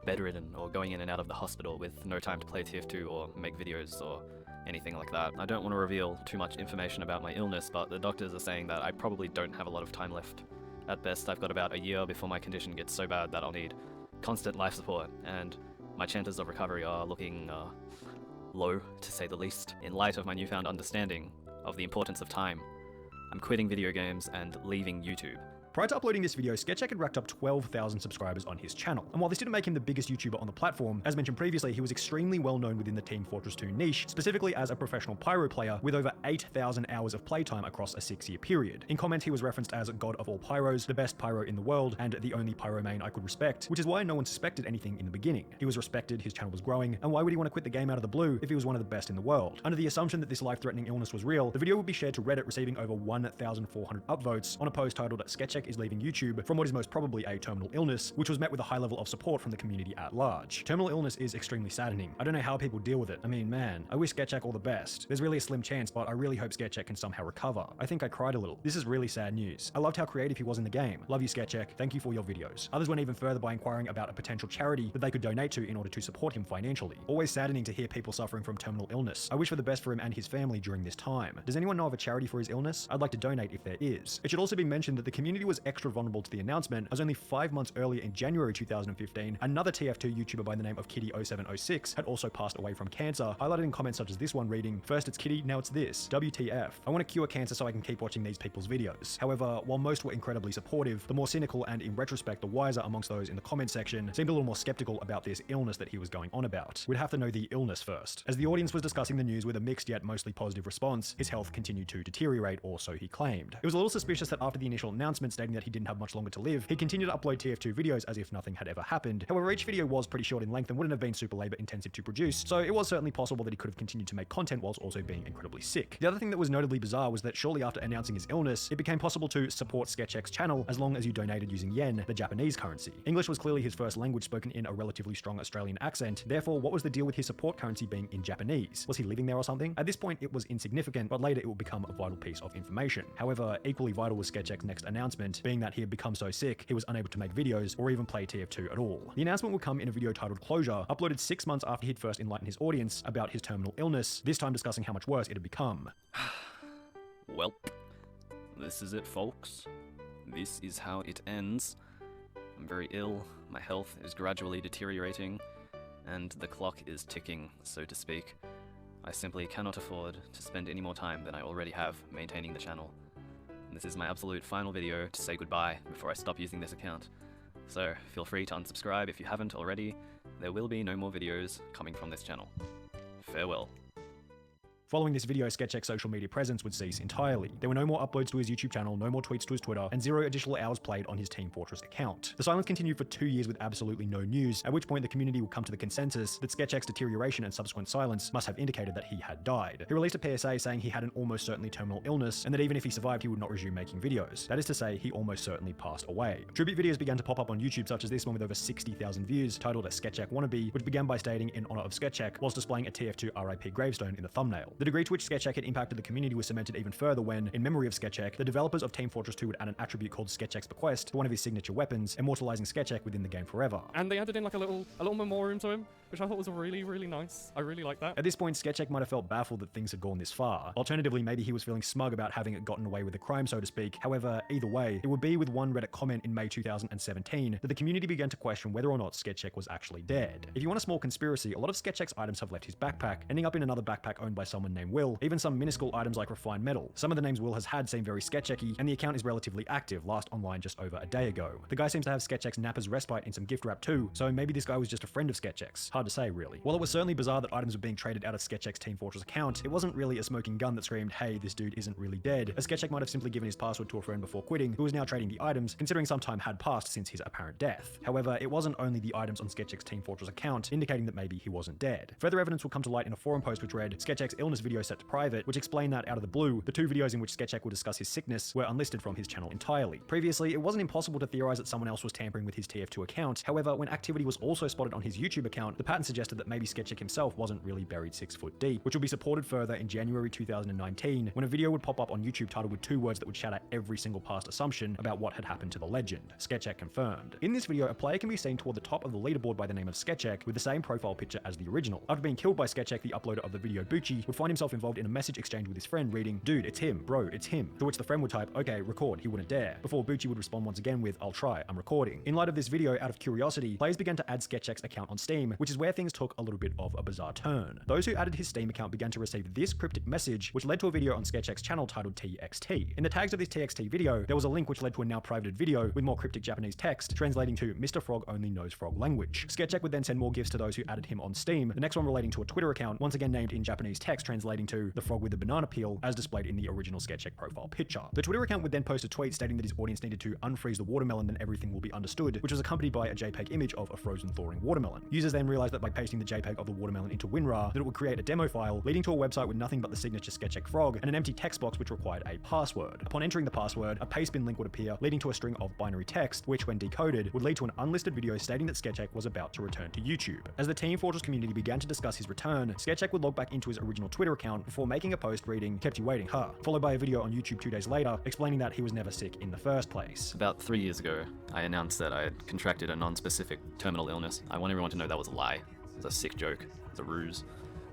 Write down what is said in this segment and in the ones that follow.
bedridden or going in and out of the hospital with no time to play TF2 or make videos or anything like that. I don't want to reveal too much information about my illness, but the doctors are saying that I probably don't have a lot of time left. At best, I've got about a year before my condition gets so bad that I'll need constant life support, and my chances of recovery are looking low, to say the least. In light of my newfound understanding of the importance of time, I'm quitting video games and leaving YouTube. Prior to uploading this video, Sketchek had racked up 12,000 subscribers on his channel. And while this didn't make him the biggest YouTuber on the platform, as mentioned previously, he was extremely well known within the Team Fortress 2 niche, specifically as a professional pyro player with over 8,000 hours of playtime across a 6-year period. In comment, he was referenced as God of all pyros, the best pyro in the world, and the only pyro main I could respect, which is why no one suspected anything in the beginning. He was respected, his channel was growing, and why would he want to quit the game out of the blue if he was one of the best in the world? Under the assumption that this life-threatening illness was real, the video would be shared to Reddit, receiving over 1,400 upvotes on a post titled "Sketchek is leaving YouTube from what is most probably a terminal illness," which was met with a high level of support from the community at large. Terminal illness is extremely saddening. I don't know how people deal with it. I mean, man, I wish Sketchek all the best. There's really a slim chance, but I really hope Sketchek can somehow recover. I think I cried a little. This is really sad news. I loved how creative he was in the game. Love you, Sketchek. Thank you for your videos. Others went even further by inquiring about a potential charity that they could donate to in order to support him financially. Always saddening to hear people suffering from terminal illness. I wish for the best for him and his family during this time. Does anyone know of a charity for his illness? I'd like to donate if there is. It should also be mentioned that the community was extra vulnerable to the announcement, as only 5 months earlier in January 2015, another TF2 YouTuber by the name of Kitty0706 had also passed away from cancer, highlighted in comments such as this one reading, "First it's Kitty, now it's this. WTF. I want to cure cancer so I can keep watching these people's videos." However, while most were incredibly supportive, the more cynical and, in retrospect, the wiser amongst those in the comment section seemed a little more skeptical about this illness that he was going on about. We'd have to know the illness first. As the audience was discussing the news with a mixed yet mostly positive response, his health continued to deteriorate, or so he claimed. It was a little suspicious that after the initial announcement stating that he didn't have much longer to live, he continued to upload TF2 videos as if nothing had ever happened. However, each video was pretty short in length and wouldn't have been super labor intensive to produce, so it was certainly possible that he could have continued to make content whilst also being incredibly sick. The other thing that was notably bizarre was that shortly after announcing his illness, it became possible to support Sketchek's channel as long as you donated using yen, the Japanese currency. English was clearly his first language, spoken in a relatively strong Australian accent. Therefore, what was the deal with his support currency being in Japanese? Was he living there or something? At this point, it was insignificant, but later it would become a vital piece of information. However, equally vital was Sketchek's next announcement, being that he had become so sick, he was unable to make videos or even play TF2 at all. The announcement would come in a video titled Closure, uploaded 6 months after he'd first enlightened his audience about his terminal illness, this time discussing how much worse it had become. Welp. This is it, folks. This is how it ends. I'm very ill, my health is gradually deteriorating, and the clock is ticking, so to speak. I simply cannot afford to spend any more time than I already have maintaining the channel. And this is my absolute final video to say goodbye before I stop using this account. So feel free to unsubscribe if you haven't already. There will be no more videos coming from this channel. Farewell. Following this video, Sketchek's social media presence would cease entirely. There were no more uploads to his YouTube channel, no more tweets to his Twitter, and 0 additional hours played on his Team Fortress account. The silence continued for 2 years with absolutely no news, at which point the community would come to the consensus that Sketchek's deterioration and subsequent silence must have indicated that he had died. He released a PSA saying he had an almost certainly terminal illness, and that even if he survived, he would not resume making videos. That is to say, he almost certainly passed away. Tribute videos began to pop up on YouTube, such as this one with over 60,000 views, titled a Sketchek Wannabe, which began by stating in honor of Sketchek, whilst displaying a TF2 RIP gravestone in the thumbnail. The degree to which Sketchek had impacted the community was cemented even further when, in memory of Sketchek, the developers of Team Fortress 2 would add an attribute called Sketchek's Bequest to one of his signature weapons, immortalizing Sketchek within the game forever. And they added in like a little memoriam to him, which I thought was really, really nice. I really like that. At this point, Sketchek might have felt baffled that things had gone this far. Alternatively, maybe he was feeling smug about having gotten away with the crime, so to speak. However, either way, it would be with one Reddit comment in May 2017 that the community began to question whether or not Sketchek was actually dead. If you want a small conspiracy, a lot of Sketchek's items have left his backpack, ending up in another backpack owned by someone named Will, even some minuscule items like refined metal. Some of the names Will has had seem very Sketchek-y, and the account is relatively active, last online just over a day ago. The guy seems to have Sketchek's Napper's Respite in some gift wrap too, so maybe this guy was just a friend of Sketchek's. Hard to say, really. While it was certainly bizarre that items were being traded out of Sketchek's Team Fortress account, it wasn't really a smoking gun that screamed, hey, this dude isn't really dead, as Sketchek might have simply given his password to a friend before quitting, who was now trading the items, considering some time had passed since his apparent death. However, it wasn't only the items on Sketchek's Team Fortress account, indicating that maybe he wasn't dead. Further evidence will come to light in a forum post which read, Sketchek's illness video set to private, which explained that out of the blue, the 2 videos in which Sketchek will discuss his sickness were unlisted from his channel entirely. Previously, it wasn't impossible to theorize that someone else was tampering with his TF2 account. However, when activity was also spotted on his YouTube account, the pattern suggested that maybe Sketchek himself wasn't really buried 6 foot deep, which would be supported further in January 2019 when a video would pop up on YouTube titled with 2 words that would shatter every single past assumption about what had happened to the legend. Sketchek confirmed. In this video, a player can be seen toward the top of the leaderboard by the name of Sketchek with the same profile picture as the original. After being killed by Sketchek, the uploader of the video Bucci would find himself involved in a message exchange with his friend reading, "Dude, it's him, bro, it's him," to which the friend would type, "Okay, record," he wouldn't dare, before Bucci would respond once again with, "I'll try, I'm recording." In light of this video, out of curiosity, players began to add Sketchek's account on Steam, which is where things took a little bit of a bizarre turn. Those who added his Steam account began to receive this cryptic message, which led to a video on Sketchek's channel titled TXT. In the tags of this TXT video, there was a link which led to a now privated video with more cryptic Japanese text translating to "Mr. Frog only knows frog language." Sketchek would then send more gifts to those who added him on Steam, the next one relating to a Twitter account, once again named in Japanese text translating to "the frog with the banana peel," as displayed in the original Sketchek profile picture. The Twitter account would then post a tweet stating that his audience needed to unfreeze the watermelon, then everything will be understood, which was accompanied by a JPEG image of a frozen thawing watermelon. Users then realized that by pasting the JPEG of the watermelon into WinRAR, that it would create a demo file leading to a website with nothing but the signature Sketchek frog and an empty text box which required a password. Upon entering the password, a pastebin link would appear, leading to a string of binary text, which when decoded would lead to an unlisted video stating that Sketchek was about to return to YouTube. As the Team Fortress community began to discuss his return, Sketchek would log back into his original Twitter account before making a post reading, "Kept you waiting, huh?" followed by a video on YouTube 2 days later explaining that he was never sick in the first place. About 3 years ago, I announced that I had contracted a non-specific terminal illness. I want everyone to know that was a lie. It was a sick joke. It was a ruse.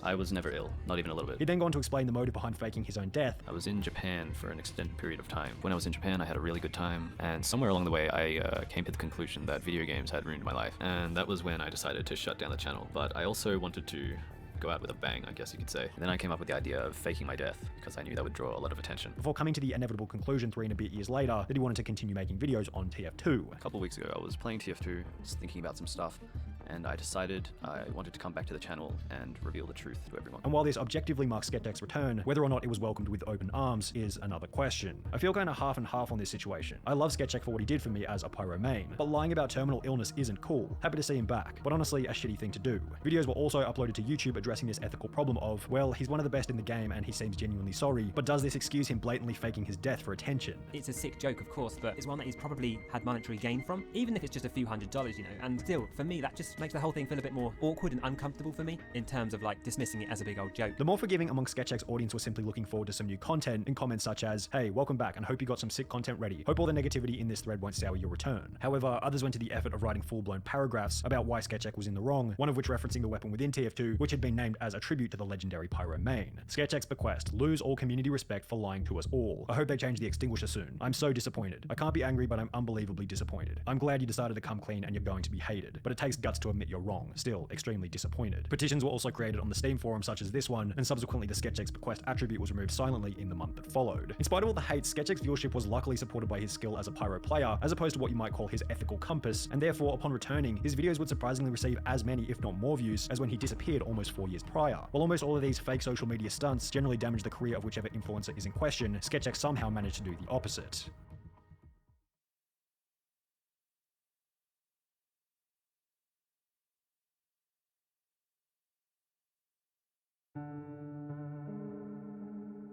I was never ill, not even a little bit. He'd then gone to explain the motive behind faking his own death. I was in Japan for an extended period of time. When I was in Japan, I had a really good time, and somewhere along the way, I came to the conclusion that video games had ruined my life, and that was when I decided to shut down the channel. But I also wanted to go out with a bang, I guess you could say. And then I came up with the idea of faking my death because I knew that would draw a lot of attention. Before coming to the inevitable conclusion 3 and a bit years later that he wanted to continue making videos on TF2. A couple of weeks ago, I was playing TF2, just thinking about some stuff, and I decided I wanted to come back to the channel and reveal the truth to everyone. And while this objectively marks Sketchek's return, whether or not it was welcomed with open arms is another question. I feel kind of half and half on this situation. I love Sketchek for what he did for me as a pyro main, but lying about terminal illness isn't cool. Happy to see him back, but honestly a shitty thing to do. Videos were also uploaded to YouTube addressing this ethical problem of, well, he's one of the best in the game and he seems genuinely sorry, but does this excuse him blatantly faking his death for attention? It's a sick joke, of course, but it's one that he's probably had monetary gain from, even if it's just a few $100s, you know, and still, for me, that just makes the whole thing feel a bit more awkward and uncomfortable for me in terms of like dismissing it as a big old joke. The more forgiving among Sketchek's audience were simply looking forward to some new content in comments such as, "Hey, welcome back and hope you got some sick content ready. Hope all the negativity in this thread won't sour your return." However, others went to the effort of writing full-blown paragraphs about why Sketchek was in the wrong, one of which referencing the weapon within TF2, which had been named as a tribute to the legendary pyro main. Sketchek's bequest: lose all community respect for lying to us all. I hope they change the extinguisher soon. I'm so disappointed. I can't be angry, but I'm unbelievably disappointed. I'm glad you decided to come clean and you're going to be hated, but it takes guts to admit you're wrong. Still, extremely disappointed. Petitions were also created on the Steam forum such as this one, and subsequently the Sketchek's bequest attribute was removed silently in the month that followed. In spite of all the hate, Sketchek's viewership was luckily supported by his skill as a pyro player, as opposed to what you might call his ethical compass, and therefore, upon returning, his videos would surprisingly receive as many, if not more views, as when he disappeared almost 4 years prior. While almost all of these fake social media stunts generally damage the career of whichever influencer is in question, Sketchek somehow managed to do the opposite.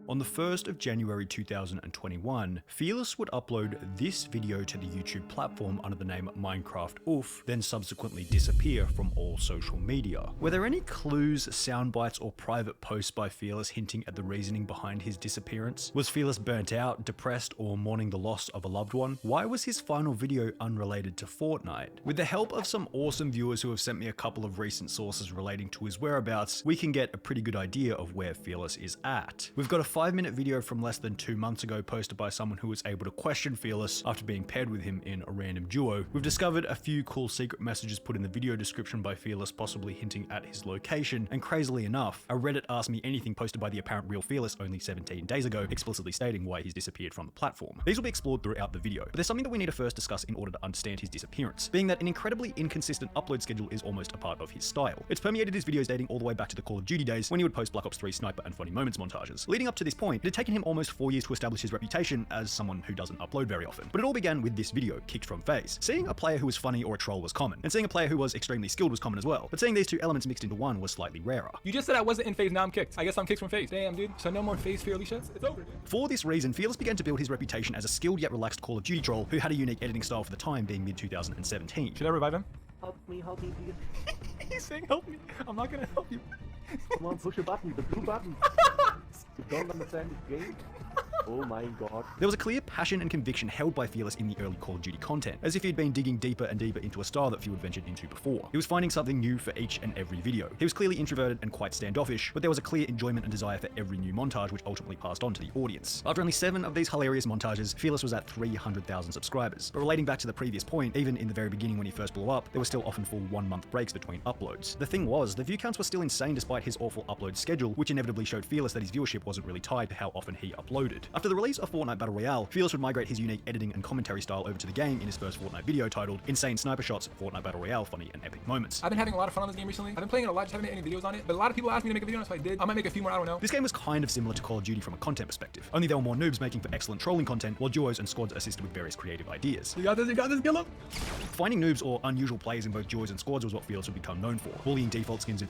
On the 1st of January 2021, Fearless would upload this video to the YouTube platform under the name Minecraft Oof, then subsequently disappear from all social media. Were there any clues, soundbites, or private posts by Fearless hinting at the reasoning behind his disappearance? Was Fearless burnt out, depressed, or mourning the loss of a loved one? Why was his final video unrelated to Fortnite? With the help of some awesome viewers who have sent me a couple of recent sources relating to his whereabouts, we can get a pretty good idea of where Fearless is at. We've got a 5-minute video from less than 2 months ago posted by someone who was able to question Fearless after being paired with him in a random duo. We've discovered a few cool secret messages put in the video description by Fearless, possibly hinting at his location, and crazily enough, a Reddit Ask Me Anything posted by the apparent real Fearless only 17 days ago, explicitly stating why he's disappeared from the platform. These will be explored throughout the video, but there's something that we need to first discuss in order to understand his disappearance, being that an incredibly inconsistent upload schedule is almost a part of his style. It's permeated his videos dating all the way back to the Call of Duty days when he would post Black Ops 3 sniper and funny moments montages. Leading up to this point, it had taken him almost 4 years to establish his reputation as someone who doesn't upload very often. But it all began with this video, kicked from FaZe. Seeing a player who was funny or a troll was common, and seeing a player who was extremely skilled was common as well. But seeing these two elements mixed into one was slightly rarer. You just said I wasn't in FaZe, now I'm kicked. I guess I'm kicked from FaZe. Damn, dude. So no more FaZe Fearly shits? It's over, dude. For this reason, Fearless began to build his reputation as a skilled yet relaxed Call of Duty troll who had a unique editing style for the time, being mid-2017. Should I revive him? Help me, please. He's saying help me. I'm not gonna help you. Come on, push a button, the blue button. You don't understand the game? Oh my god. There was a clear passion and conviction held by Fearless in the early Call of Duty content, as if he'd been digging deeper and deeper into a style that few had ventured into before. He was finding something new for each and every video. He was clearly introverted and quite standoffish, but there was a clear enjoyment and desire for every new montage, which ultimately passed on to the audience. After only 7 of these hilarious montages, Fearless was at 300,000 subscribers. But relating back to the previous point, even in the very beginning when he first blew up, there were still often full 1-month breaks between uploads. The thing was, the view counts were still insane despite his awful upload schedule, which inevitably showed Fearless that his viewership wasn't really tied to how often he uploaded. After the release of Fortnite Battle Royale, Fearless would migrate his unique editing and commentary style over to the game in his first Fortnite video titled Insane Sniper Shots, Fortnite Battle Royale, Funny and Epic Moments. I've been having a lot of fun on this game recently. I've been playing it a lot, just haven't made any videos on it. But a lot of people asked me to make a video on it, so I did. I might make a few more, I don't know. This game was kind of similar to Call of Duty from a content perspective, only there were more noobs making for excellent trolling content, while duos and squads assisted with various creative ideas. You got this, kill him. Finding noobs or unusual players in both duos and squads was what Fearless would become known for, bullying default skins in